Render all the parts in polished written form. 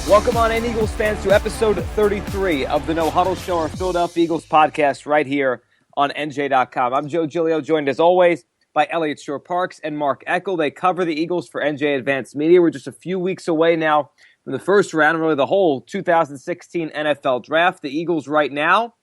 Welcome on in, Eagles fans, to episode 33 of the No Huddle Show, our Philadelphia Eagles podcast right here on NJ.com. I'm Joe Giglio, joined as always by Elliott Shore-Parks and Mark Eckel. They cover the Eagles for NJ Advanced Media. We're just a few weeks away now from the first round, really the whole 2016 NFL Draft. The Eagles right now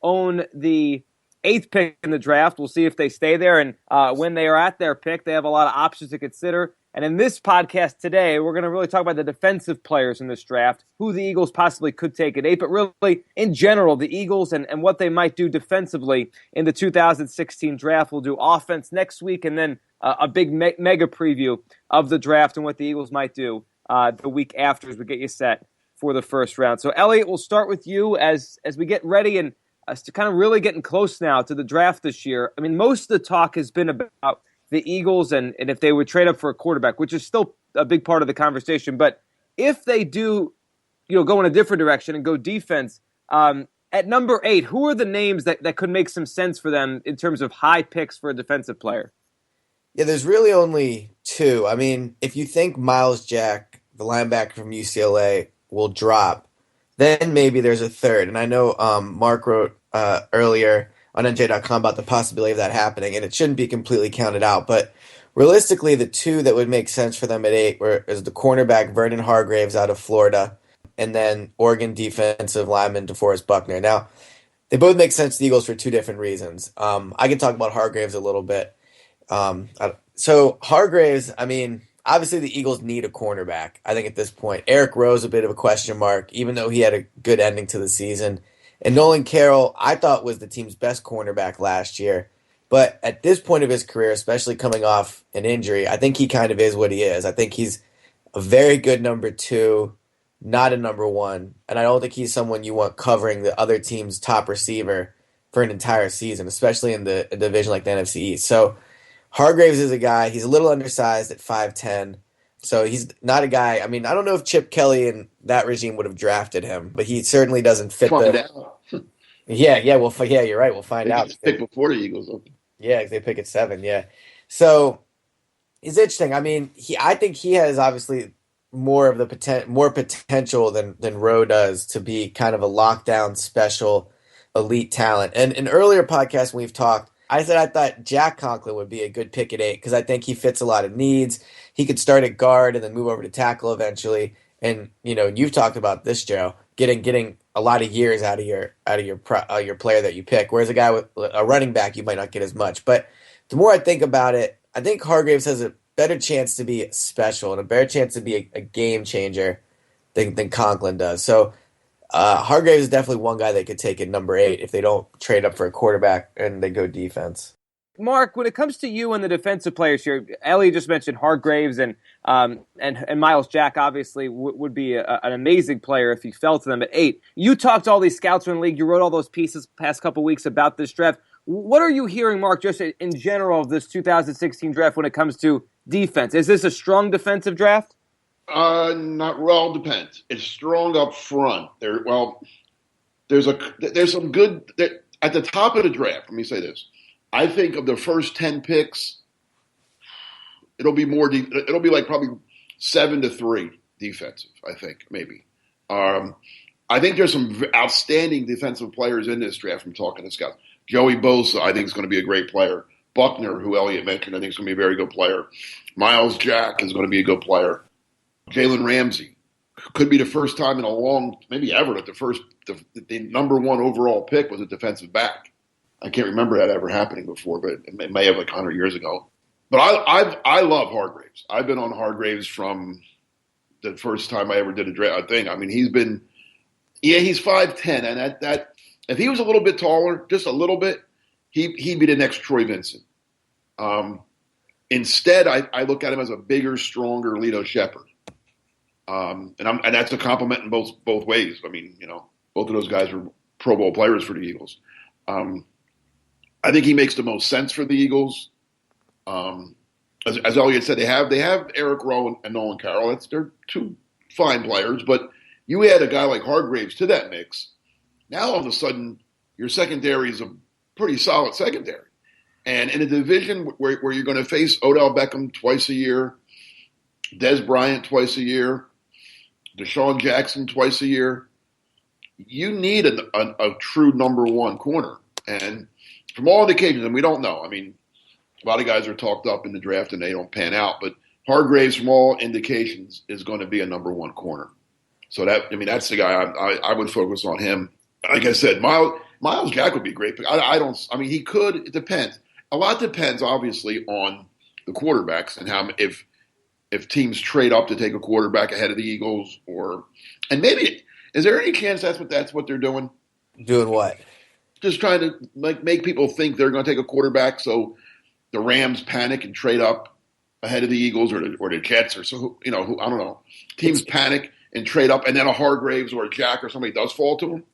own the 8th pick in the draft. We'll see if they stay there, and when they are at their pick, they have a lot of options to consider. And in this podcast today, we're going to really talk about the defensive players in this draft, who the Eagles possibly could take at 8, but really, in general, the Eagles and what they might do defensively in the 2016 draft. We'll do offense next week, and then a big mega preview of the draft and what the Eagles might do the week after as we get you set for the first round. So, Elliott, we'll start with you as we get ready and to kind of really getting close now to the draft this year. I mean, most of the talk has been about the Eagles and if they would trade up for a quarterback, which is still a big part of the conversation. But if they do, go in a different direction and go defense, at number 8, who are the names that could make some sense for them in terms of high picks for a defensive player? Yeah, there's really only 2. I mean, if you think Miles Jack, the linebacker from UCLA, will drop, then maybe there's a third. And I know Mark wrote earlier on NJ.com about the possibility of that happening, and it shouldn't be completely counted out. But realistically, the 2 that would make sense for them at 8 is the cornerback Vernon Hargreaves out of Florida, and then Oregon defensive lineman DeForest Buckner. Now, they both make sense to the Eagles for 2 different reasons. I can talk about Hargreaves a little bit. So Hargreaves, I mean, obviously the Eagles need a cornerback, I think, at this point. Eric Rowe's a bit of a question mark, even though he had a good ending to the season. And Nolan Carroll, I thought, was the team's best cornerback last year. But at this point of his career, especially coming off an injury, I think he kind of is what he is. I think he's a very good number 2, not a number 1. And I don't think he's someone you want covering the other team's top receiver for an entire season, especially in a division like the NFC East. So Hargreaves is a guy, he's a little undersized at 5'10". So he's not a guy, I mean, I don't know if Chip Kelly and that regime would have drafted him, but he certainly doesn't fit Yeah, you're right. We'll find out. Pick before the Eagles. Yeah, they pick at 7, yeah. So it's interesting. I mean, I think he has obviously more of the more potential than Rowe does to be kind of a lockdown special elite talent. And in earlier podcasts when we've talked, I said I thought Jack Conklin would be a good pick at 8 because I think he fits a lot of needs. He could start at guard and then move over to tackle eventually. And you've talked about this, Joe, getting a lot of years out of your player that you pick. Whereas a guy with a running back, you might not get as much. But the more I think about it, I think Hargreaves has a better chance to be special and a better chance to be a game changer than Conklin does. So Hargreaves is definitely one guy they could take at number 8 if they don't trade up for a quarterback and they go defense. Mark, when it comes to you and the defensive players here, Ellie just mentioned Hargreaves and Miles Jack obviously would be an amazing player if he fell to them at 8. You talked to all these scouts in the league. You wrote all those pieces past couple weeks about this draft. What are you hearing, Mark, just in general of this 2016 draft when it comes to defense? Is this a strong defensive draft? Not well. Depends. It's strong up front. There's some good at the top of the draft. Let me say this. I think of the first 10 picks, it'll be like probably 7-3 defensive. I think maybe. I think there's some outstanding defensive players in this draft. From talking to scouts, Joey Bosa, I think is going to be a great player. Buckner, who Elliott mentioned, I think is going to be a very good player. Miles Jack is going to be a good player. Jalen Ramsey could be the first time in a long, maybe ever, that the number 1 overall pick was a defensive back. I can't remember that ever happening before, but it may have like 100 years ago. But I love Hargreaves. I've been on Hargreaves from the first time I ever did a draft thing. I mean, he's 5'10", and that if he was a little bit taller, just a little bit, he'd be the next Troy Vincent. Instead, I look at him as a bigger, stronger Lito Shepherd. And that's a compliment in both ways. I mean, both of those guys were Pro Bowl players for the Eagles. I think he makes the most sense for the Eagles. As Elliott said, they have Eric Rowe and Nolan Carroll. They're 2 fine players, but you add a guy like Hargreaves to that mix. Now all of a sudden, your secondary is a pretty solid secondary. And in a division where you're going to face Odell Beckham twice a year, Dez Bryant twice a year, Deshaun Jackson twice a year. You need a true number one corner. And from all indications, and we don't know, I mean, a lot of guys are talked up in the draft and they don't pan out, but Hargraves, from all indications, is going to be a number one corner. So that's the guy I would focus on him. Like I said, Miles Jack would be great. But he could. It depends. A lot depends, obviously, on the quarterbacks and how if teams trade up to take a quarterback ahead of the Eagles, and maybe is there any chance that's what they're doing? Doing what? Just trying to make people think they're going to take a quarterback, so the Rams panic and trade up ahead of the Eagles or the Jets who I don't know. Teams panic and trade up, and then a Hargraves or a Jack or somebody does fall to them.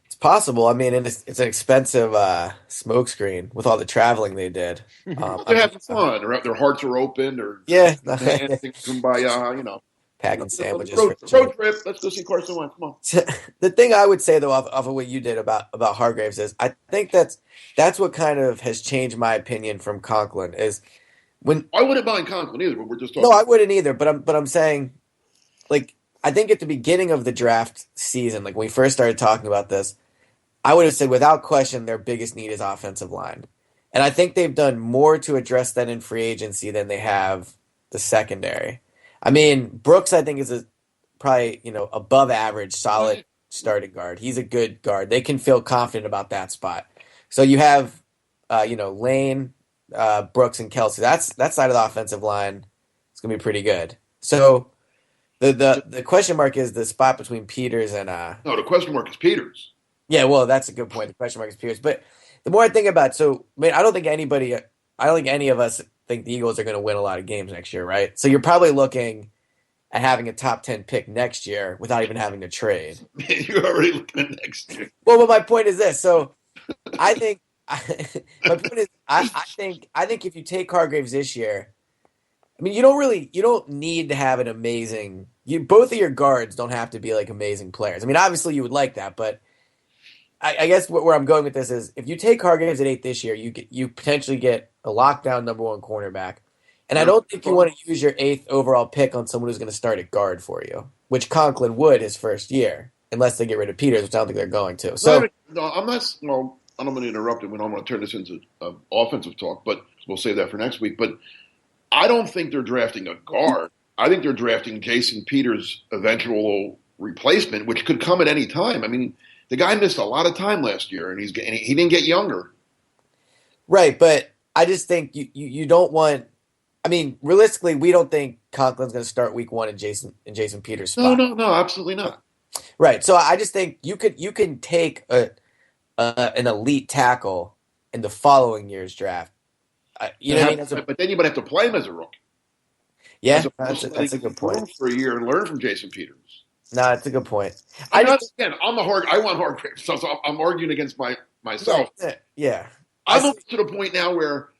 It's possible. I mean, it's an expensive smokescreen with all the traveling they did. They're having fun. Their hearts are open. Or yeah, come by, packing sandwiches. Road trip. Let's go see Carson Wentz. Come on. The thing I would say though, off of what you did about Hargraves is, I think that's what kind of has changed my opinion from Conklin is when I wouldn't mind Conklin either, but we're just talking. No, I wouldn't either. But I'm saying, like, I think at the beginning of the draft season, like when we first started talking about this, I would have said without question their biggest need is offensive line, and I think they've done more to address that in free agency than they have the secondary. I mean, Brooks, I think, is probably above average, solid starting guard. He's a good guard. They can feel confident about that spot. So you have, Lane, Brooks, and Kelsey. That side of the offensive line is gonna be pretty good. So the question mark is the spot between Peters and No, the question mark is Peters. Yeah, well, that's a good point. The question mark is Peters. But the more I think about it, I don't think any of us think the Eagles are going to win a lot of games next year, right? So you're probably looking at having a top 10 pick next year without even having to trade. You're already looking at next year. Well, but my point is this. So I think my point is I think if you take Hargraves this year, I mean, you don't need to have an amazing. Both of your guards don't have to be like amazing players. I mean, obviously you would like that, but I guess where I'm going with this is if you take Hargraves at 8 this year, you potentially get a lockdown number one cornerback. And I don't think you want to use your 8th overall pick on someone who's going to start at guard for you, which Conklin would his first year, unless they get rid of Peters, which I don't think they're going to. So no, I'm not. Well, I'm going to interrupt it. We don't want to turn this into offensive talk, but we'll save that for next week. But I don't think they're drafting a guard. I think they're drafting Jason Peters' eventual replacement, which could come at any time. I mean, the guy missed a lot of time last year, and he didn't get younger. Right, but I just think you don't want. I mean, realistically, we don't think Conklin's going to start week 1 in Jason Peters' spot. No, absolutely not. Right, so I just think you can take an elite tackle in the following year's draft. You know what I mean? But then you might have to play him as a rookie. Yeah, that's a good point. For a year and learn from Jason Peters. No, that's a good point. I want Hargraves, so I'm arguing against myself. Yeah. I'm up to the point now where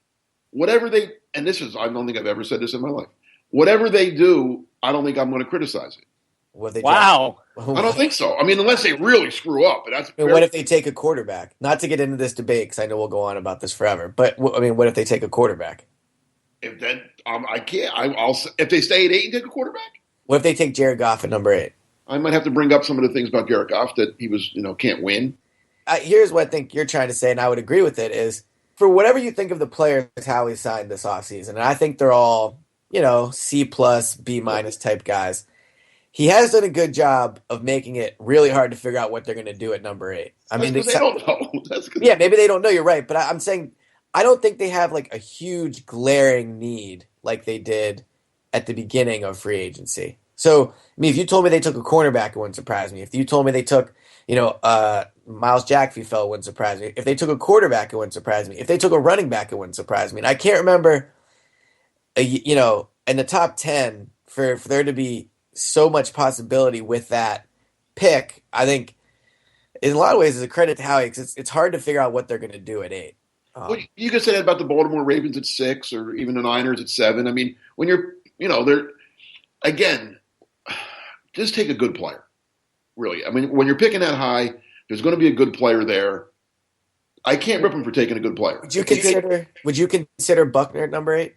whatever they, and I don't think I've ever said this in my life, whatever they do, I don't think I'm going to criticize it. Wow. I don't think so. I mean, unless they really screw up. What if they take a quarterback? Not to get into this debate, because I know we'll go on about this forever, but what if they take a quarterback? If then I can't. If they stay at 8 and take a quarterback. What if they take Jared Goff at number 8? I might have to bring up some of the things about Jared Goff that he was, can't win. Here's what I think you're trying to say, and I would agree with it, is for whatever you think of the players, how he signed this offseason, and I think they're all, C+, B- type guys. He has done a good job of making it really hard to figure out what they're going to do at number 8. I mean, they don't know. Yeah, maybe they don't know. You're right, but I'm saying I don't think they have like a huge glaring need like they did at the beginning of free agency. So, I mean, if you told me they took a cornerback, it wouldn't surprise me. If you told me they took, Miles Jack, if he fell, it wouldn't surprise me. If they took a quarterback, it wouldn't surprise me. If they took a running back, it wouldn't surprise me. And I can't remember, in the top 10 for there to be so much possibility with that pick. I think in a lot of ways is a credit to Howie, because it's hard to figure out what they're going to do at 8. Well, you could say that about the Baltimore Ravens at 6 or even the Niners at 7. I mean, when you're, they're, again, just take a good player, really. I mean, when you're picking that high, there's going to be a good player there. I can't rip him for taking a good player. Would you consider Buckner at number 8?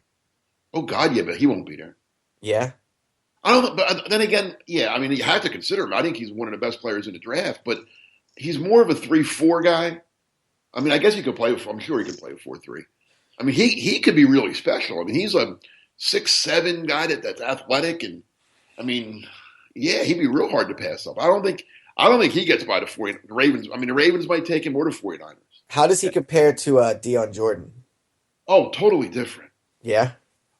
Oh, God, yeah, but he won't be there. Yeah? I don't. But then again, yeah. I mean, you have to consider him. I think he's one of the best players in the draft, but he's more of a 3-4 guy. I mean, I guess he could play. I'm sure he could play a 4-3. I mean, he could be really special. I mean, he's a 6'7" guy that's athletic, and I mean, yeah, he'd be real hard to pass up. I don't think he gets by the 40 Ravens. I mean, the Ravens might take him or the 49ers. How does he compare to Deion Jordan? Oh, totally different. Yeah.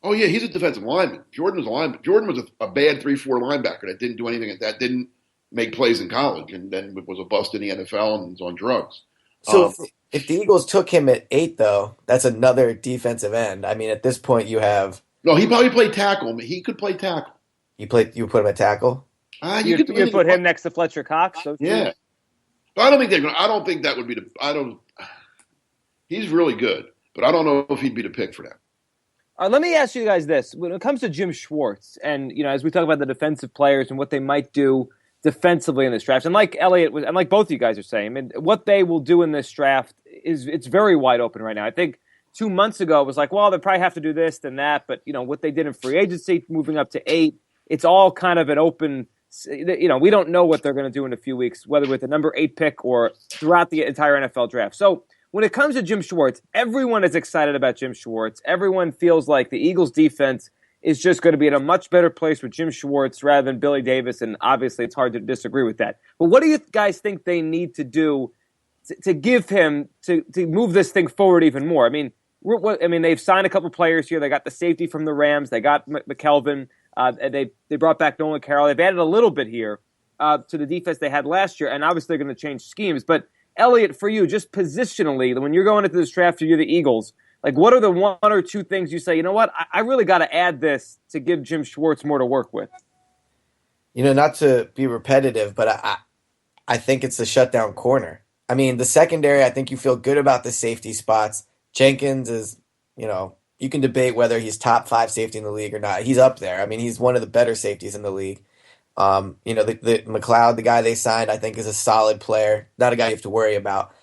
Oh yeah, he's a defensive lineman. Jordan was a lineman. Jordan was a bad 3-4 linebacker that didn't do anything. That didn't make plays in college, and then was a bust in the NFL and was on drugs. So if the Eagles took him at 8, though, that's another defensive end. I mean, at this point, you have No, he probably played tackle. He could play tackle. you put him at tackle. You could put him next to Fletcher Cox. So yeah, but I don't think they're going. I don't think that would be the. I don't. He's really good, but I don't know if he'd be the pick for that. Let me ask you guys this: when it comes to Jim Schwartz, and as we talk about the defensive players and what they might do defensively in this draft, and like Elliot was, and like both of you guys are saying, I mean, what they will do in this draft it's very wide open right now. I think 2 months ago it was like, well, they probably have to do this, then that, but what they did in free agency, moving up to 8, it's all kind of an open. We don't know what they're going to do in a few weeks, whether with the number 8 pick or throughout the entire NFL draft. So when it comes to Jim Schwartz, everyone is excited about Jim Schwartz. Everyone feels like the Eagles defense is just going to be in a much better place with Jim Schwartz rather than Billy Davis, and obviously it's hard to disagree with that. But what do you guys think they need to do to give him to move this thing forward even more? I mean, they've signed a couple players here. They got the safety from the Rams. They got McKelvin. They brought back Nolan Carroll. They've added a little bit here to the defense they had last year, and obviously they're going to change schemes. But Elliot, for you, just positionally, when you're going into this draft, you're the Eagles. Like, what are the 1 or 2 things you say, you know what, I really got to add this to give Jim Schwartz more to work with? Not to be repetitive, but I think it's the shutdown corner. I mean, the secondary, I think you feel good about the safety spots. Jenkins is, you can debate whether he's top 5 safety in the league or not. He's up there. I mean, he's one of the better safeties in the league. The McLeod, the guy they signed, I think is a solid player. Not a guy you have to worry about.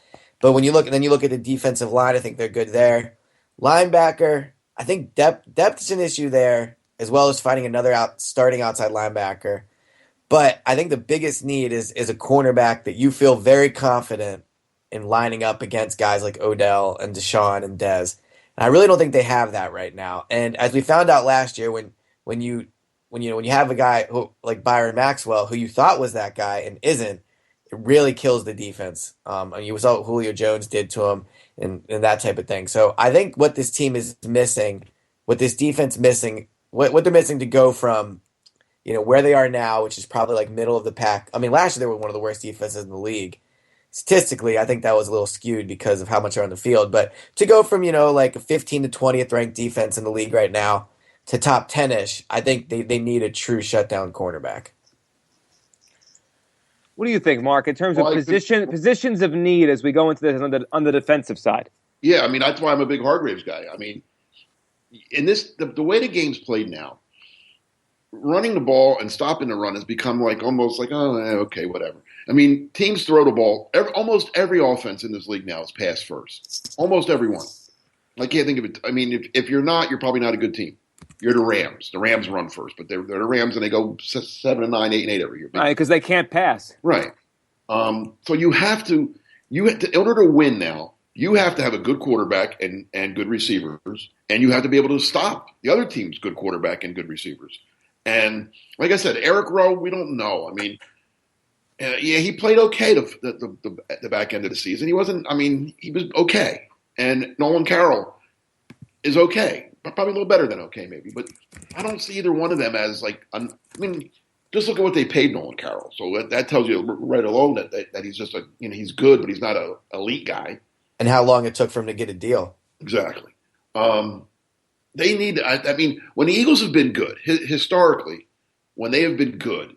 But when you look at the defensive line, I think they're good there. Linebacker, I think depth is an issue there, as well as finding another starting outside linebacker. But I think the biggest need is a cornerback that you feel very confident in lining up against guys like Odell and Deshaun and Dez. And I really don't think they have that right now. And as we found out last year, when you have a guy like Byron Maxwell, who you thought was that guy and isn't, it really kills the defense. You saw what Julio Jones did to him and that type of thing. So I think what this team is missing, what this defense missing, what they're missing to go from, where they are now, which is probably like middle of the pack. I mean, last year they were one of the worst defenses in the league. Statistically, I think that was a little skewed because of how much are on the field. But to go from, like a 15 to 20th ranked defense in the league right now to top 10-ish, I think they need a true shutdown cornerback. What do you think, Mark, in terms of positions of need as we go into this on the defensive side? Yeah, I mean, that's why I'm a big Hargraves guy. I mean, in this, the way the game's played now, running the ball and stopping the run has become almost like, oh, okay, whatever. I mean, teams throw the ball. Almost every offense in this league now is pass first. Almost every one. I can't think of it. I mean, if you're not, you're probably not a good team. You're the Rams. The Rams run first, but they're the Rams, and they go 7-9, 8-8 every year. Right, because they can't pass. Right. So you have to, in order to win now, you have to have a good quarterback and good receivers, and you have to be able to stop the other team's good quarterback and good receivers. And like I said, Eric Rowe, we don't know. I mean, he played okay the back end of the season. He wasn't. I mean, he was okay. And Nolan Carroll is okay. Probably a little better than okay, maybe. But I don't see either one of them as just look at what they paid Nolan Carroll. So that tells you right alone that he's just he's good, but he's not an elite guy. And how long it took for him to get a deal. Exactly. They need. I mean, when the Eagles have been good historically, when they have been good,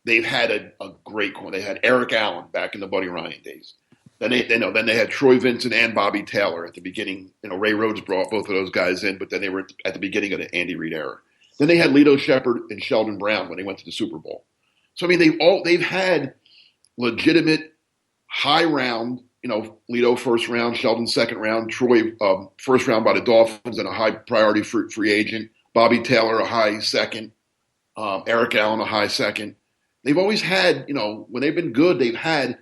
they've had a great corner. They had Eric Allen back in the Buddy Ryan days. Then they had Troy Vincent and Bobby Taylor at the beginning. Ray Rhodes brought both of those guys in, but then they were at the beginning of the Andy Reid era. Then they had Lito Shepherd and Sheldon Brown when they went to the Super Bowl. So I mean, they've had legitimate high round. Lito first round, Sheldon second round, Troy first round by the Dolphins and a high priority free agent. Bobby Taylor a high second. Eric Allen a high second. They've always had, when they've been good, they've had,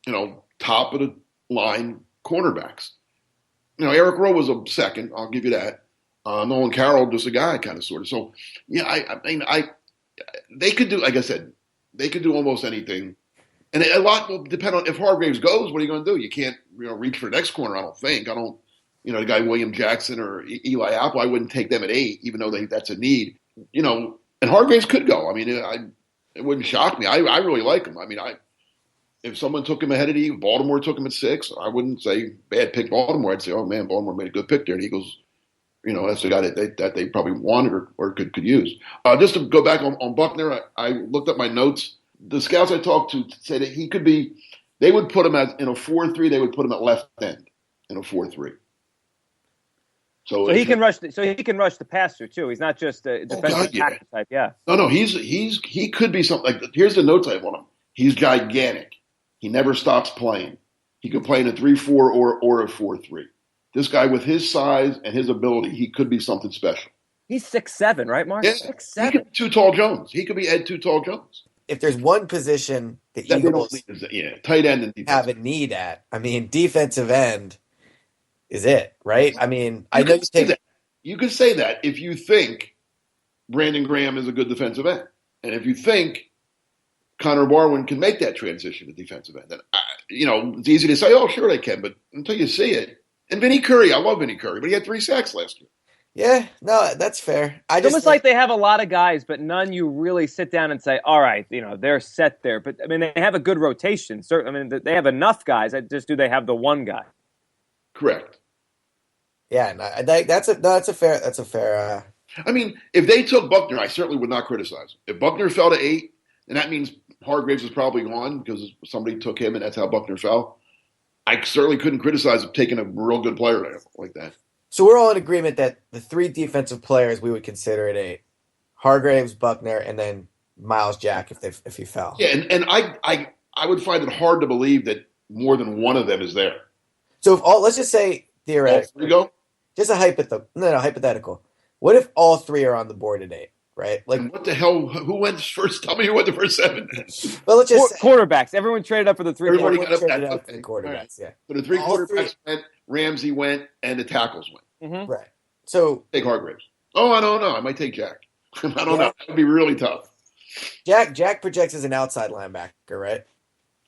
top of the line cornerbacks. Eric Rowe was a second. I'll give you that. Nolan Carroll, just a guy, kind of, sort of. So, yeah, they could do, like I said, they could do almost anything. And a lot will depend on if Hargraves goes, what are you going to do? You can't, reach for the next corner, I don't think. The guy William Jackson or Eli Apple, I wouldn't take them at 8, even though that's a need. And Hargraves could go. I mean, it wouldn't shock me. I really like him. I mean, if someone took him ahead of the Baltimore took him at 6, I wouldn't say bad pick Baltimore. I'd say, oh man, Baltimore made a good pick there. And Eagles, that's the guy that they probably wanted or could use. Just to go back on Buckner, I looked up my notes. The scouts I talked to say that he could be. They would put him in a 4-3. They would put him at left end in a 4-3. So he can rush. So he can rush the passer too. He's not just a defensive tackle type. Yeah. No. He could be something like. Here's the notes I have on him. He's gigantic. He never stops playing. He could play in a 3-4 or a 4-3. This guy with his size and his ability, he could be something special. He's 6'7", right, Mark? Yeah. 6'7". He could be Too Tall Jones. He could be Ed Too Tall Jones. If there's one position the Eagles tight end and have a need at, I mean, defensive end is it, right? I mean, I know you could say that if you think Brandon Graham is a good defensive end, and if you think Connor Barwin can make that transition to defensive end, then it's easy to say, oh, sure they can, but until you see it. And Vinny Curry, I love Vinny Curry, but he had 3 sacks last year. Yeah, no, that's fair. It's almost like they have a lot of guys, but none you really sit down and say, all right, they're set there. But, I mean, they have a good rotation. I mean, they have enough guys. Do they have the one guy? Correct. Yeah, that's a fair. I mean, if they took Buckner, I certainly would not criticize him. If Buckner fell to 8, then that means Hargraves is probably gone because somebody took him and that's how Buckner fell. I certainly couldn't criticize him taking a real good player like that. So we're all in agreement that the 3 defensive players we would consider at 8: Hargraves, Buckner, and then Miles Jack if he fell. Yeah, and I would find it hard to believe that more than one of them is there. So let's just say theoretically, go. Just a hypothetical. What if all 3 are on the board at 8? Right? Like, and what the hell? Who went first? Tell me who went the first 7. Well, let's just quarterbacks. Everyone traded up for the 3. Everybody traded up for the quarterbacks. Right. Yeah. So the 3 quarterbacks went. Ramsey went, and the tackles went. Mm-hmm. Right. So take Hargraves. Oh, I don't know. I might take Jack. I don't know. That would be really tough. Jack projects as an outside linebacker, right?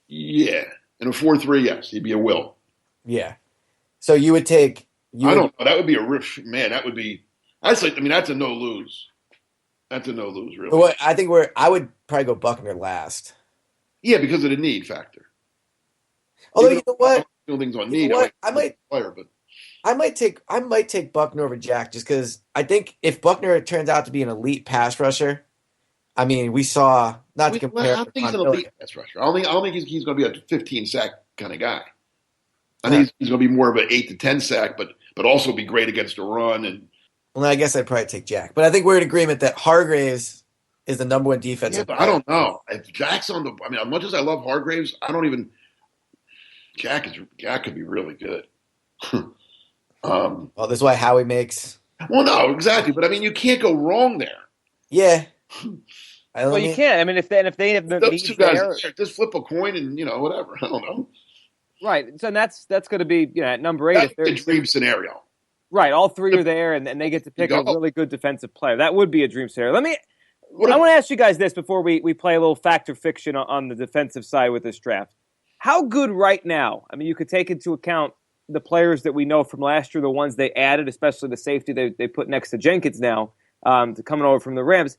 Yeah. In a 4-3, yes, he'd be a will. Yeah. So you would take. I don't know. That would be a man. That would be. That's a no lose. That's a no lose, really. Well, I would probably go Buckner last. Yeah, because of the need factor. Although you know what, things on need. I might take Buckner over Jack just because I think if Buckner turns out to be an elite pass rusher, I mean, we saw not to compare. I don't think he's an elite pass rusher. I don't think he's going to be a 15 sack kind of guy. I think he's going to be more of an 8 to 10 sack, but also be great against the run. And well, I guess I'd probably take Jack, but I think we're in agreement that Hargraves is the number 1 defensive. Yeah, but I don't know if Jack's on the. I mean, as much as I love Hargraves, I don't even. Jack could be really good. Well, this is why Howie makes. Well, no, exactly, but I mean, you can't go wrong there. Yeah. You can't. I mean, if they have the those 2 guys, just flip a coin and whatever. I don't know. Right. So that's going to be at number 8. That's a dream scenario. Right. All 3 are there, and they get to pick a really good defensive player. That would be a dream scenario. I want to ask you guys this before we play a little fact or fiction on the defensive side with this draft. How good right now? I mean, you could take into account the players that we know from last year, the ones they added, especially the safety they put next to Jenkins now, coming over from the Rams.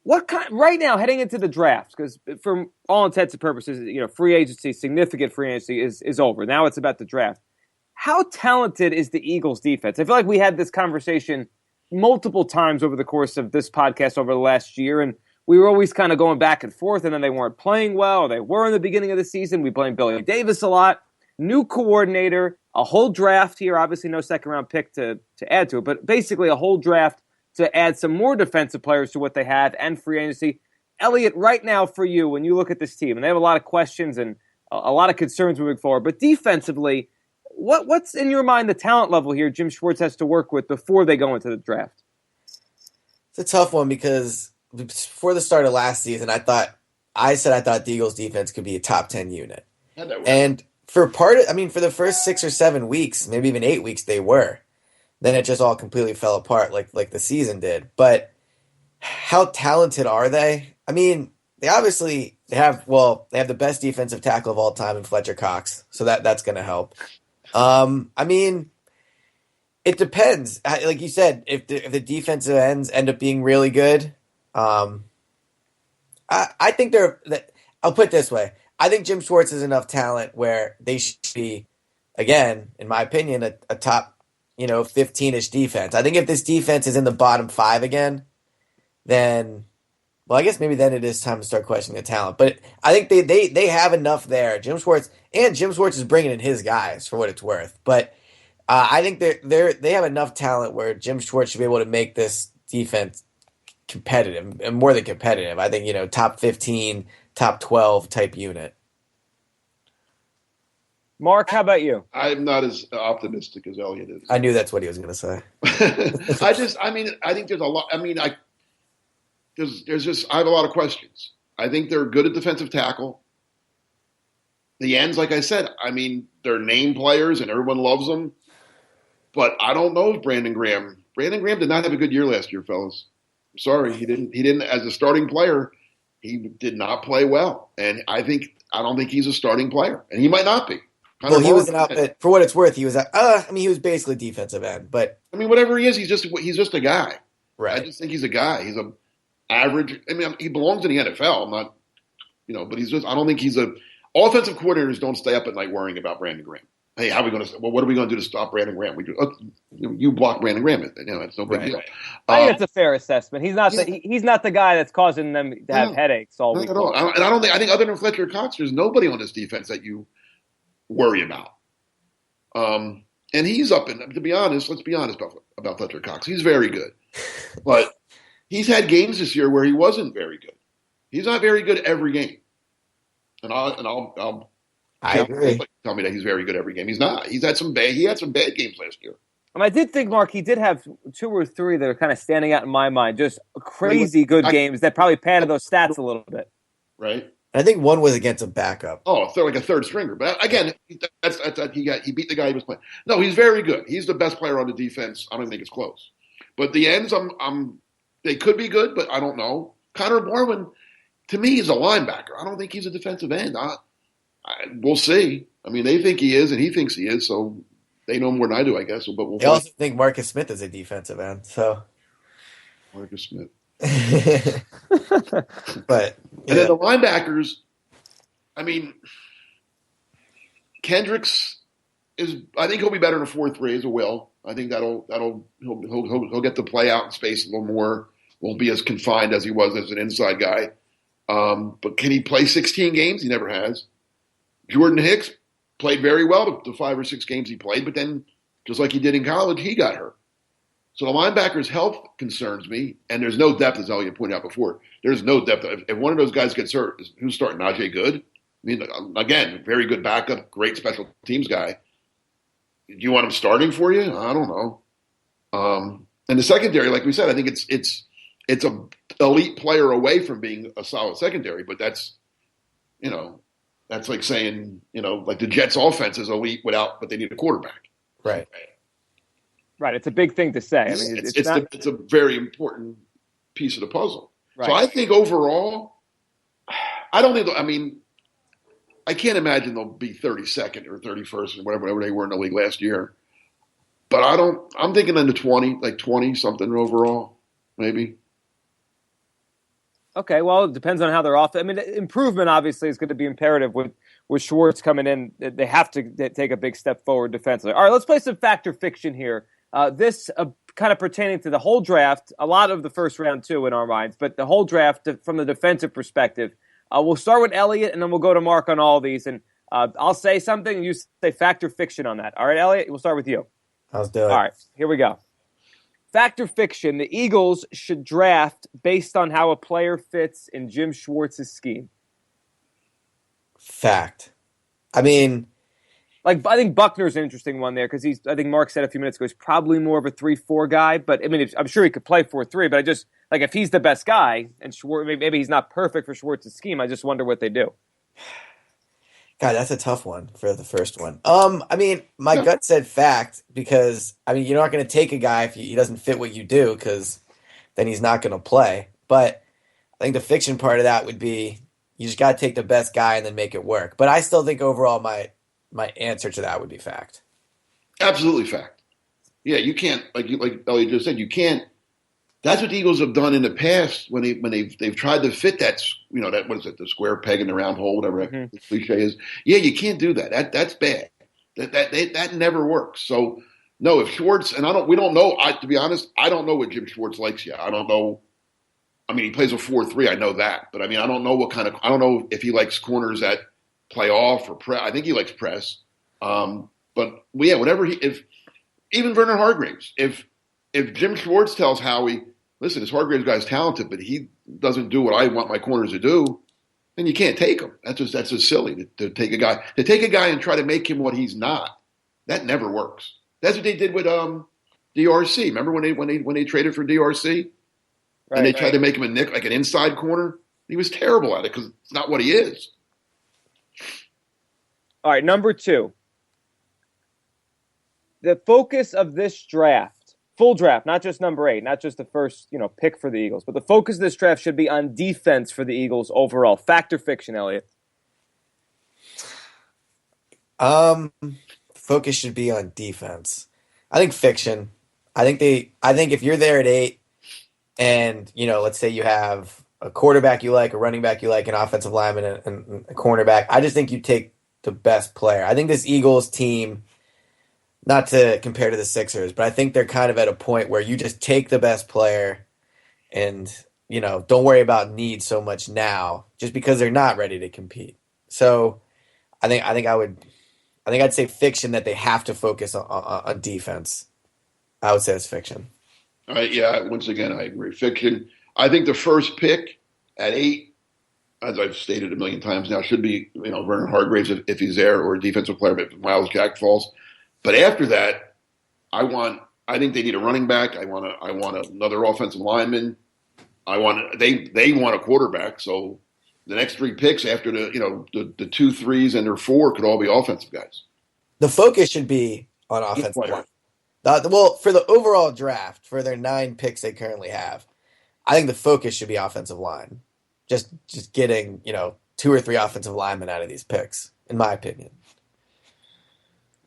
What kind right now heading into the draft? Because for all intents and purposes, free agency, significant free agency is over. Now it's about the draft. How talented is the Eagles defense? I feel like we had this conversation multiple times over the course of this podcast over the last year, and we were always kind of going back and forth, and then they weren't playing well, or they were in the beginning of the season. We blamed Billy Davis a lot. New coordinator, a whole draft here, obviously no second-round pick to add to it, but basically a whole draft to add some more defensive players to what they have and free agency. Elliot, right now for you, when you look at this team, and they have a lot of questions and a lot of concerns moving forward, but defensively, what's in your mind the talent level here Jim Schwartz has to work with before they go into the draft? It's a tough one because before the start of last season, I said I thought the Eagles defense could be a top 10 unit. How'd that work? And for the first 6 or 7 weeks, maybe even 8 weeks, they were. Then it just all completely fell apart like the season did. But how talented are they? I mean, they have the best defensive tackle of all time in Fletcher Cox, so that's going to help. I mean, it depends. Like you said, if the defensive ends end up being really good, I think I'll put it this way. I think Jim Schwartz is enough talent where they should be, again, in my opinion, a top, 15-ish defense. I think if this defense is in the bottom five again, then, well, I guess maybe then it is time to start questioning the talent. But I think they have enough there. Jim Schwartz is bringing in his guys for what it's worth. But I think they have enough talent where Jim Schwartz should be able to make this defense competitive and more than competitive. I think, top 15, top 12 type unit. Mark, how about you? I'm not as optimistic as Elliot is. I knew that's what he was going to say. I think there's a lot. I mean, I have a lot of questions. I think they're good at defensive tackle. The ends, like I said, I mean, they're name players and everyone loves them. But I don't know if Brandon Graham did not have a good year last year, fellas. I'm sorry, he didn't as a starting player. He did not play well, and I don't think he's a starting player, and he might not be. Well, he was an outfit. For what it's worth, he was. He was basically defensive end, but I mean, whatever he is, he's just a guy. Right. I just think he's a guy. He's a average. I mean, he belongs in the NFL. I'm not, but he's just. I don't think he's a. Offensive coordinators don't stay up at night worrying about Brandon Graham. Hey, what are we going to do to stop Brandon Graham? You block Brandon Graham. It's no big deal. I think that's a fair assessment. He's not the guy that's causing them to have headaches all week. Not at all. I think other than Fletcher Cox, there's nobody on this defense that you worry about. And he's up in. To be honest, let's be honest about Fletcher Cox. He's very good, but he's had games this year where he wasn't very good. He's not very good every game. I agree. Tell me that he's very good every game. He's not. He had some bad games last year. I did think, Mark, he did have 2 or 3 that are kind of standing out in my mind. Just crazy good games that probably padded those stats a little bit. Right. I think one was against a backup. Oh, like a third stringer. But again, he beat the guy he was playing. No, he's very good. He's the best player on the defense. I don't think it's close. But the ends, they could be good, but I don't know. Connor Barwin, to me, is a linebacker. I don't think he's a defensive end. We'll see. I mean, they think he is, and he thinks he is, so they know more than I do, I guess. But we'll. They also think Marcus Smith is a defensive end, so. Marcus Smith. But and then the linebackers. I mean, Kendricks is. I think he'll be better in a 4-3 as a will. I think he'll get to play out in space a little more. Won't be as confined as he was as an inside guy. But can he play 16 games? He never has. Jordan Hicks played very well the 5 or 6 games he played, but then, just like he did in college, he got hurt. So the linebackers' health concerns me, and there's no depth, as Elliot pointed out before. There's no depth. If one of those guys gets hurt, who's starting? Najee Good? I mean, again, very good backup, great special teams guy. Do you want him starting for you? I don't know. And the secondary, like we said, I think it's a elite player away from being a solid secondary, but that's like saying, like the Jets offense is elite but they need a quarterback. Right. Right. It's a big thing to say. I mean, it's a very important piece of the puzzle. Right. So I think overall, I can't imagine they'll be 32nd or 31st or whatever they were in the league last year. But I'm thinking in the 20 something overall, maybe. Okay, well, it depends on how they're off. I mean, improvement obviously is going to be imperative with Schwartz coming in. They have to take a big step forward defensively. All right, let's play some fact or fiction here. This kind of pertaining to the whole draft, a lot of the first round too in our minds, but the whole draft from the defensive perspective. We'll start with Elliot, and then we'll go to Mark on all these. And I'll say something, and you say fact or fiction on that. All right, Elliot, we'll start with you. Let's do it. All right, here we go. Fact or fiction, the Eagles should draft based on how a player fits in Jim Schwartz's scheme. Fact. I mean, Like, I think Buckner's an interesting one there because I think Mark said a few minutes ago, he's probably more of a 3-4 guy. But I mean, I'm sure he could play 4-3. But I just, like, if he's the best guy and Schwartz, maybe he's not perfect for Schwartz's scheme, I just wonder what they do. God, that's a tough one for the first one. I mean, my Yeah, gut said fact because I mean, you're not going to take a guy if he doesn't fit what you do because then he's not going to play. But I think the fiction part of that would be you just got to take the best guy and then make it work. But I still think overall my answer to that would be fact. absolutely fact. Yeah, you can't like Elliot just said. You can't. That's what the Eagles have done in the past when they've tried to fit that that what is it, the square peg in the round hole, whatever Mm-hmm. the cliche is. Yeah, you can't do that. That's bad. That never works. So no, if Schwartz and we don't know. To be honest, I don't know what Jim Schwartz likes yet. I don't know. I mean, he plays a 4-3. I know that, but I mean, I don't know I don't know if he likes corners that play off or press. I think he likes press. But yeah, if even Vernon Hargreaves, if Jim Schwartz tells Howie, listen, this Hargreaves guy's talented, but he doesn't do what I want my corners to do, then you can't take him. That's just silly to take a guy and try to make him what he's not. That never works. That's what they did with DRC. Remember when they traded for DRC and they tried to make him a nick like an inside corner? He was terrible at it because it's not what he is. All right, number 2. The focus of this draft, full draft, not just number 8, not just the first, pick for the Eagles, but the focus of this draft should be on defense for the Eagles overall. Fact or fiction, Elliot? Focus should be on defense. I think fiction. I think if you're there at 8 and, let's say you have a quarterback you like, a running back you like, an offensive lineman and a cornerback, I just think you take the best player. I think this Eagles team, not to compare to the Sixers, but I think they're kind of at a point where you just take the best player and, don't worry about need so much now just because they're not ready to compete. So I think I'd say fiction that they have to focus on defense. I would say it's fiction. All right, yeah, once again, I agree. Fiction. I think the first pick at 8, as I've stated a million times now, should be Vernon Hargreaves if he's there, or a defensive player if Miles Jack falls. But after that, I think they need a running back. I want another offensive lineman. They want a quarterback. So the next 3 picks after the 2 3s and their 4 could all be offensive guys. The focus should be on offensive line. Well, for the overall draft, for their 9 picks they currently have, I think the focus should be offensive line. Just getting 2 or 3 offensive linemen out of these picks, in my opinion.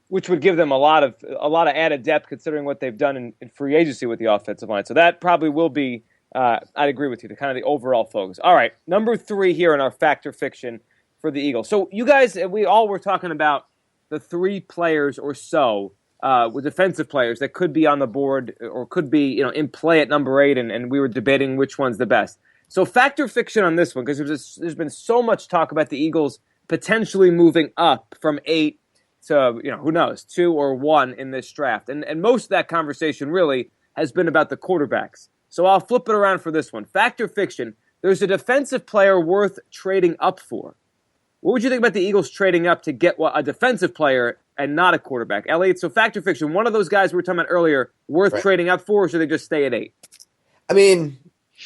Which would give them a lot of added depth considering what they've done in free agency with the offensive line. So that probably will be, I'd agree with you, the overall focus. All right, number 3 here in our fact or fiction for the Eagles. So you guys, we all were talking about the 3 players or so with defensive players that could be on the board or could be in play at number 8, and we were debating which one's the best. So fact or fiction on this one, because there's been so much talk about the Eagles potentially moving up from 8 to, who knows, 2 or 1 in this draft. And most of that conversation really has been about the quarterbacks. So I'll flip it around for this one. Fact or fiction, there's a defensive player worth trading up for. What would you think about the Eagles trading up to get a defensive player and not a quarterback? Elliot, so fact or fiction, one of those guys we were talking about earlier, worth trading up for, or should they just stay at 8? I mean,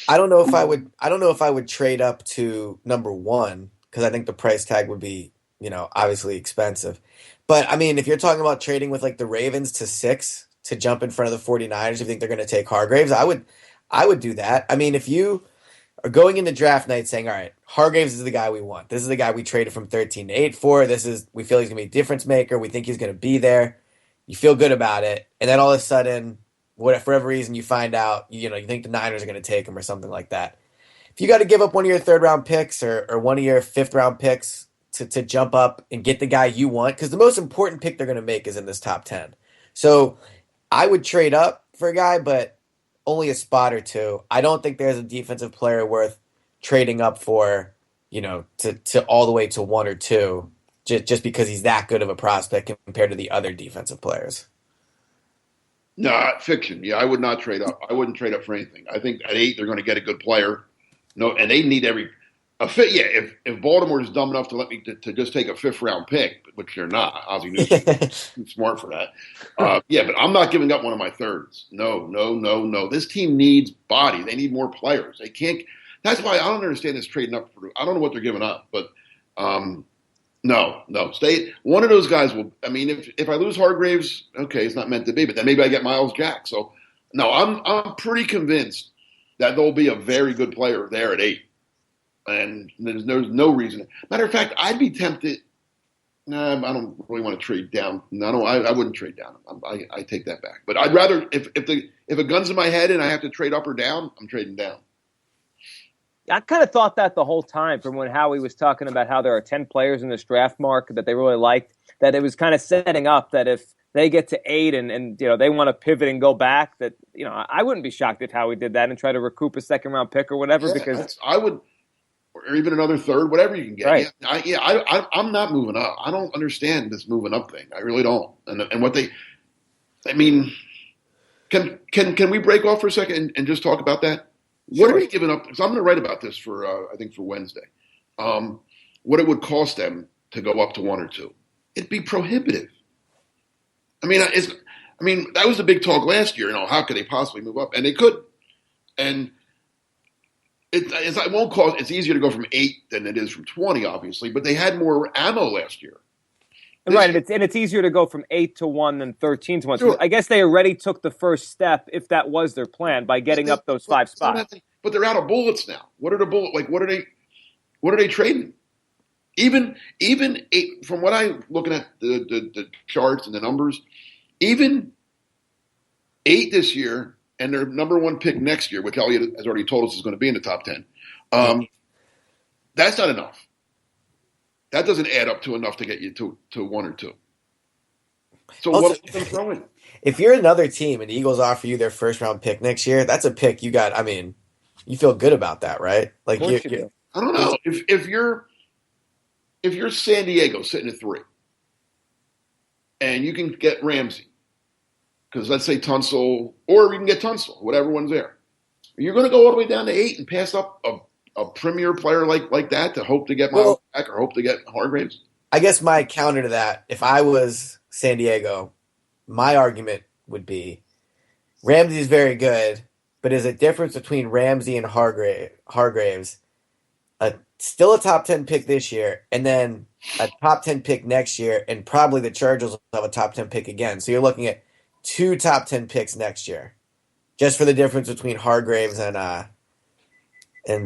I don't know if I would trade up to number 1 because I think the price tag would be, obviously expensive. But I mean, if you're talking about trading with like the Ravens to 6 to jump in front of the 49ers, if you think they're going to take Hargreaves, I would do that. I mean, if you are going into draft night saying, all right, Hargreaves is the guy we want. This is the guy we traded from 13 to 8 for. We feel he's going to be a difference maker. We think he's going to be there. You feel good about it. And then all of a sudden, for whatever reason, you find out, you think the Niners are going to take him or something like that. If you got to give up one of your 3rd-round picks or one of your 5th-round picks to jump up and get the guy you want, because the most important pick they're going to make is in this top 10. So I would trade up for a guy, but only a spot or 2. I don't think there's a defensive player worth trading up for, to all the way to 1 or 2, just because he's that good of a prospect compared to the other defensive players. No, fiction. Yeah, I would not trade up. I wouldn't trade up for anything. I think at 8 they're going to get a good player. No, and they need A fit, yeah. If Baltimore is dumb enough to let me to just take a fifth round pick, which they're not, Ozzie Newsome too smart for that. Yeah, but I'm not giving up one of my thirds. No, no, no, no. This team needs body. They need more players. They can't. That's why I don't understand this trading up for. I don't know what they're giving up, but no, no. Stay. One of those guys will. I mean, if I lose Hargraves, okay, it's not meant to be. But then maybe I get Miles Jack. So no, I'm pretty convinced that there'll be a very good player there at 8. And there's no reason. Matter of fact, I'd be tempted. Nah, I don't really want to trade down. No, I wouldn't trade down. I take that back. But I'd rather if a gun's in my head and I have to trade up or down, I'm trading down. I kind of thought that the whole time from when Howie was talking about how there are 10 players in this draft, Mark, that they really liked, that it was kind of setting up that if they get to 8 and they want to pivot and go back, that I wouldn't be shocked if Howie did that and try to recoup a second round pick or whatever, because I would. Or even another third, whatever you can get. Right. I'm not moving up. I don't understand this moving up thing. I really don't. And what I mean, can we break off for a second and just talk about that? Sure. What are they giving up? Because I'm going to write about this for I think for Wednesday. What it would cost them to go up to 1 or 2? It'd be prohibitive. I mean, that was the big talk last year. How could they possibly move up? And they could. And it won't cost. It's easier to go from 8 than it is from 20, obviously. But they had more ammo last year. Right, and it's easier to go from 8 to 1 than 13 to 1. Sure. So I guess they already took the first step, if that was their plan, by getting up those 5 spots. But they're out of bullets now. What are the bullets? Like, what are they trading? Even 8, from what I'm looking at the charts and the numbers, even 8 this year. And their number 1 pick next year, which Elliott has already told us is going to be in the top 10. That's not enough. That doesn't add up to enough to get you to 1 or 2. So also, what are they throwing? If you're another team and the Eagles offer you their first round pick next year, that's a pick you got. I mean, you feel good about that, right? Like Of course you do. I don't know if you're San Diego sitting at 3, and you can get Ramsey. Because let's say Tunsil, or you can get Tunsil, whatever one's there. You're going to go all the way down to 8 and pass up a premier player like that to hope to get Miles back or hope to get Hargraves? I guess my counter to that, if I was San Diego, my argument would be Ramsey is very good, but is a difference between Ramsey and Hargraves still a top 10 pick this year, and then a top 10 pick next year, and probably the Chargers will have a top 10 pick again. So you're looking at 2 top 10 picks next year, just for the difference between Hargraves and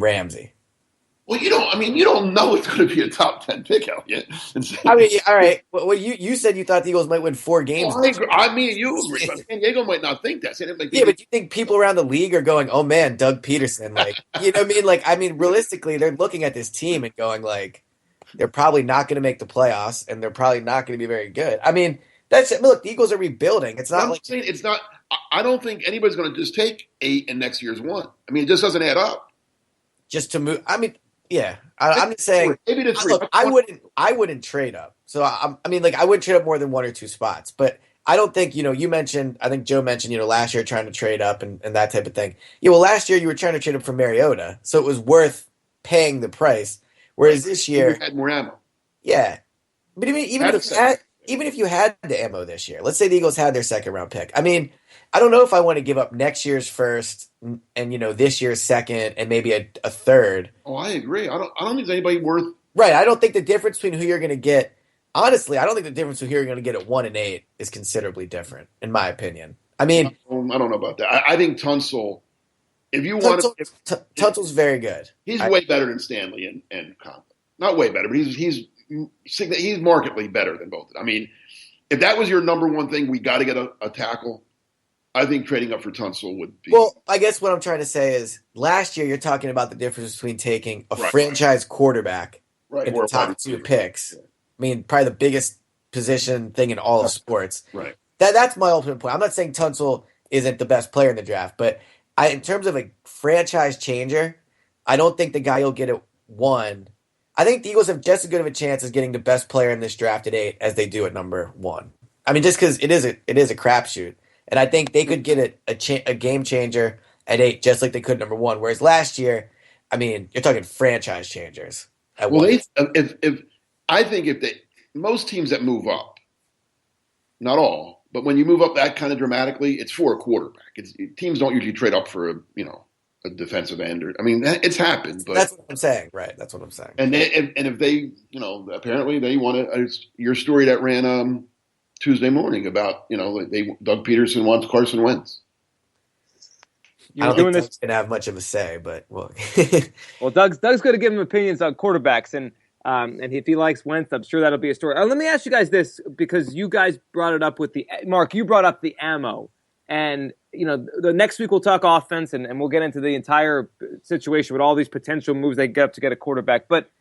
Ramsey. Well, you don't know it's going to be a top 10 pick, Elliott. I mean, all right. Well, you said you thought the Eagles might win 4 games. Well, I agree. I mean, you agree. But San Diego might not think that. Yeah, but you think people around the league are going, "Oh man, Doug Peterson," like, you know what I mean? Like, I mean, realistically, they're looking at this team and going, like, they're probably not going to make the playoffs, and they're probably not going to be very good. I mean, that's it. Look, the Eagles are rebuilding. It's not I'm like saying it's not. I don't think anybody's going to just take 8 and next year's 1. I mean, it just doesn't add up. Just to move. I mean, yeah. I'm just saying. Maybe the 3. Look, I wouldn't trade up. So I mean, like, I wouldn't trade up more than 1 or 2 spots. But I don't think you mentioned. I think Joe mentioned last year trying to trade up and that type of thing. Yeah, well, last year you were trying to trade up for Mariota, so it was worth paying the price. Whereas this year, you had more ammo. Yeah, but even if you had the ammo this year, let's say the Eagles had their second round pick. I mean, I don't know if I want to give up next year's first and this year's second and maybe a third. Oh, I agree. I don't think there's anybody worth. Right. I don't think the difference between who you're going to get. Honestly, I don't think the difference between who you're going to get at 1 and 8 is considerably different, in my opinion. I mean, I don't know about that. I think Tunsil. If you Tunsil's very good. He's way better than Stanley and Conklin. Not way better, but he's markedly better than both. I mean, if that was your number 1 thing, we got to get a tackle. I think trading up for Tunsil would be. Well, I guess what I'm trying to say is last year you're talking about the difference between taking a franchise quarterback in the top 2 picks. Yeah. I mean, probably the biggest position thing in all of sports. Right. That's my ultimate point. I'm not saying Tunsil isn't the best player in the draft, but in terms of a franchise changer, I don't think the guy you'll get at 1. I think the Eagles have just as good of a chance as getting the best player in this draft at 8 as they do at number 1. I mean, just because it is a crapshoot, and I think they could get a game changer at 8 just like they could at number 1. Whereas last year, I mean, you're talking franchise changers at Well, once. if I think if they most teams that move up, not all, but when you move up that kind of dramatically, it's for a quarterback. Teams don't usually trade up for a defensive end. I mean, it's happened, but That's what I'm saying, right? That's what I'm saying. and if they apparently they want to. Your story that ran Tuesday morning about Doug Peterson wants Carson Wentz. I You're don't doing think this. Doug's gonna have much of a say, but well, Well, Doug's going to give him opinions on quarterbacks, and if he likes Wentz, I'm sure that'll be a story. Let me ask you guys this, because you guys brought it up with Mark. You brought up the ammo, and the next week we'll talk offense, and we'll get into the entire situation with all these potential moves they get up to get a quarterback. But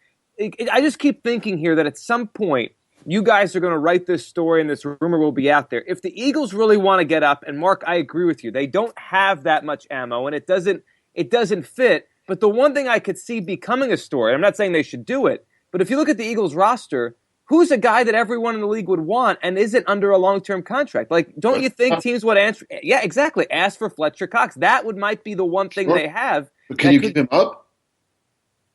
I just keep thinking here that at some point you guys are going to write this story, and this rumor will be out there. If the Eagles really want to get up, and Mark, I agree with you, they don't have that much ammo, and it doesn't fit. But the one thing I could see becoming a story, I'm not saying they should do it, but if you look at the Eagles roster, who's a guy that everyone in the league would want and isn't under a long-term contract? Like, don't you think teams would answer? Yeah, exactly. Ask for Fletcher Cox. That might be the one thing they have. But can you give him up?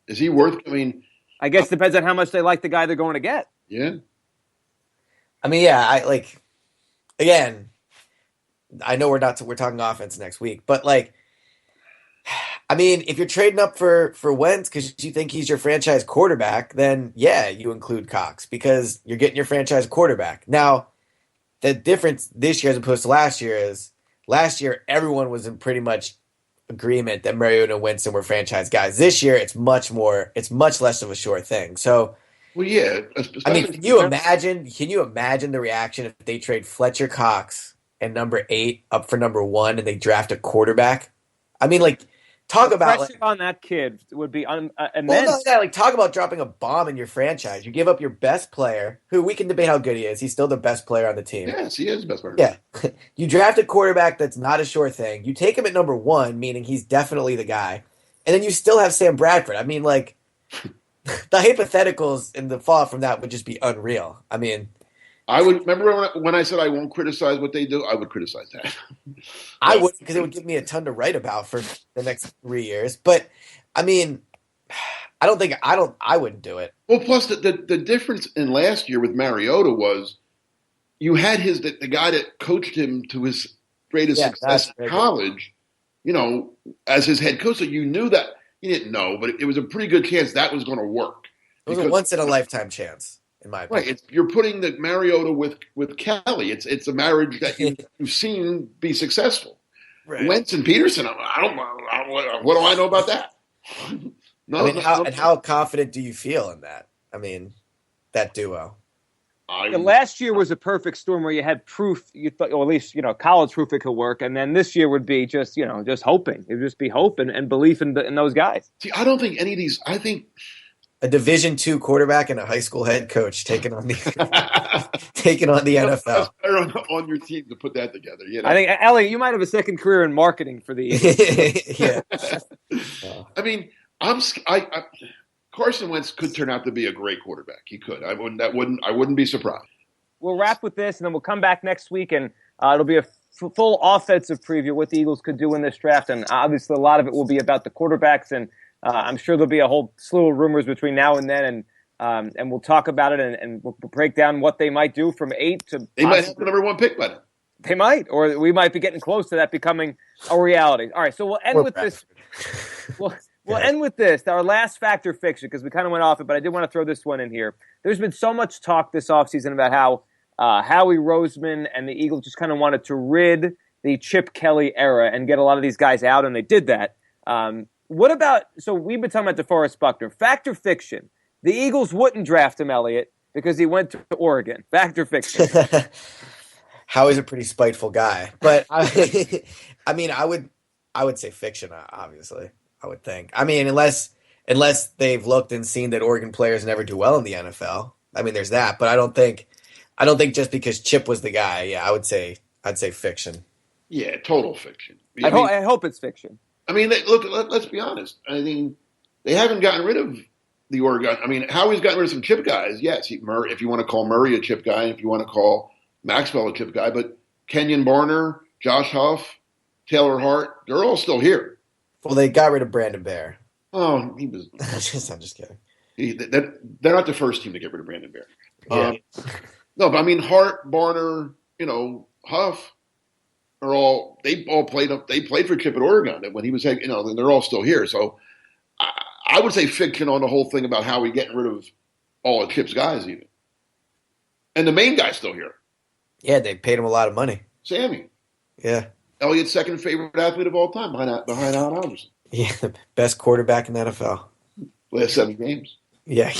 Is he worth? I mean, I guess it depends on how much they like the guy they're going to get. Yeah. I mean, yeah, again, I know we're talking offense next week, but I mean, if you're trading up for Wentz because you think he's your franchise quarterback, then yeah, you include Cox because you're getting your franchise quarterback. Now, the difference this year as opposed to last year is last year everyone was in pretty much agreement that Mariota and Winston were franchise guys. This year it's much less of a sure thing. So, well, yeah. I mean, can you imagine the reaction if they trade Fletcher Cox and number 8 up for number 1 and they draft a quarterback? I mean, talk the about pressure on that kid would be immense. Well, no, talk about dropping a bomb in your franchise. You give up your best player, who we can debate how good he is. He's still the best player on the team. Yes, he is the best player. Yeah. You draft a quarterback that's not a sure thing. You take him at number 1, meaning he's definitely the guy. And then you still have Sam Bradford. I mean, the hypotheticals and the fallout from that would just be unreal. I mean, I would remember when I said I won't criticize what they do. I would criticize that. I would, because it would give me a ton to write about for the next 3 years. But I mean, I wouldn't do it. Well, plus the difference in last year with Mariota was you had the guy that coached him to his greatest success in college, as his head coach. So you knew that. You didn't know, but it was a pretty good chance that was going to work. It was a once in a lifetime chance. In my opinion. Right, you're putting the Mariota with Kelly. It's a marriage that you've seen be successful. Right. Wentz and Peterson. I don't. What do I know about that? How confident do you feel in that? I mean, that duo. Last year was a perfect storm where you had proof. You thought, or at least college proof it could work, and then this year would be just hoping. It would just be hope and belief in those guys. See, I don't think any of these. I think. A Division II quarterback and a high school head coach taking on the NFL. That's better on your team to put that together. I think, Elliot, you might have a second career in marketing for the Eagles. Yeah. I mean, Carson Wentz could turn out to be a great quarterback. He could. I wouldn't be surprised. We'll wrap with this, and then we'll come back next week, and it'll be a full offensive preview of what the Eagles could do in this draft, and obviously a lot of it will be about the quarterbacks, and I'm sure there'll be a whole slew of rumors between now and then, and we'll talk about it, and we'll break down what they might do from 8 to. They might have the number 1 pick by then. They might, or we might be getting close to that becoming a reality. All right, so we'll end with this. We'll end with this, our last fact or fiction, because we kind of went off it, but I did want to throw this one in here. There's been so much talk this offseason about how Howie Roseman and the Eagles just kind of wanted to rid the Chip Kelly era and get a lot of these guys out, and they did that. What about, so we've been talking about DeForest Buckner. Fact or fiction? The Eagles wouldn't draft him, Elliot, because he went to Oregon. Fact or fiction? Howie's a pretty spiteful guy. But, I mean, I would say fiction, obviously, I would think. I mean, unless they've looked and seen that Oregon players never do well in the NFL. I mean, there's that. But I don't think just because Chip was the guy, I'd say fiction. Yeah, total fiction. I hope it's fiction. I mean, look, let's be honest. I mean, they haven't gotten rid of the Oregon. I mean, Howie's gotten rid of some chip guys. Yes, if you want to call Murray a chip guy, if you want to call Maxwell a chip guy, but Kenyon Barner, Josh Huff, Taylor Hart, they're all still here. Well, they got rid of Brandon Bear. Oh, he was. I'm just kidding. They're not the first team to get rid of Brandon Bear. Yeah. No, but I mean Hart, Barner, Huff they all played up. They played for Kip at Oregon when he was, and they're all still here. So I would say fiction on the whole thing about how we getting rid of all of Kip's guys even, and the main guy's still here. Yeah, they paid him a lot of money. Sammy. Yeah. Elliott's second favorite athlete of all time behind Allen Iverson. Yeah, the best quarterback in the NFL. Last 7 games. Yeah,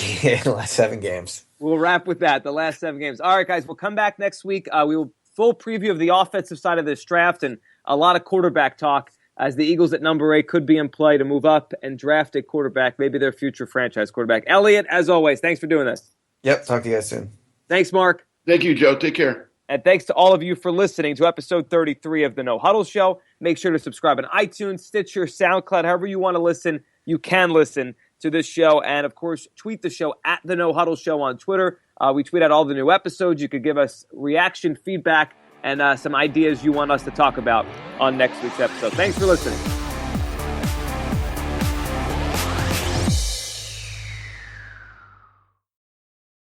last 7 games. We'll wrap with that, the last 7 games. All right, guys, we'll come back next week. We will full preview of the offensive side of this draft and a lot of quarterback talk as the Eagles at number 8 could be in play to move up and draft a quarterback, maybe their future franchise quarterback. Elliot, as always, thanks for doing this. Yep, talk to you guys soon. Thanks, Mark. Thank you, Joe. Take care. And thanks to all of you for listening to episode 33 of the No Huddle Show. Make sure to subscribe on iTunes, Stitcher, SoundCloud, however you want to listen. You can listen to this show. And, of course, tweet the show at the No Huddle Show on Twitter. We tweet out all the new episodes. You could give us reaction, feedback, and some ideas you want us to talk about on next week's episode. Thanks for listening.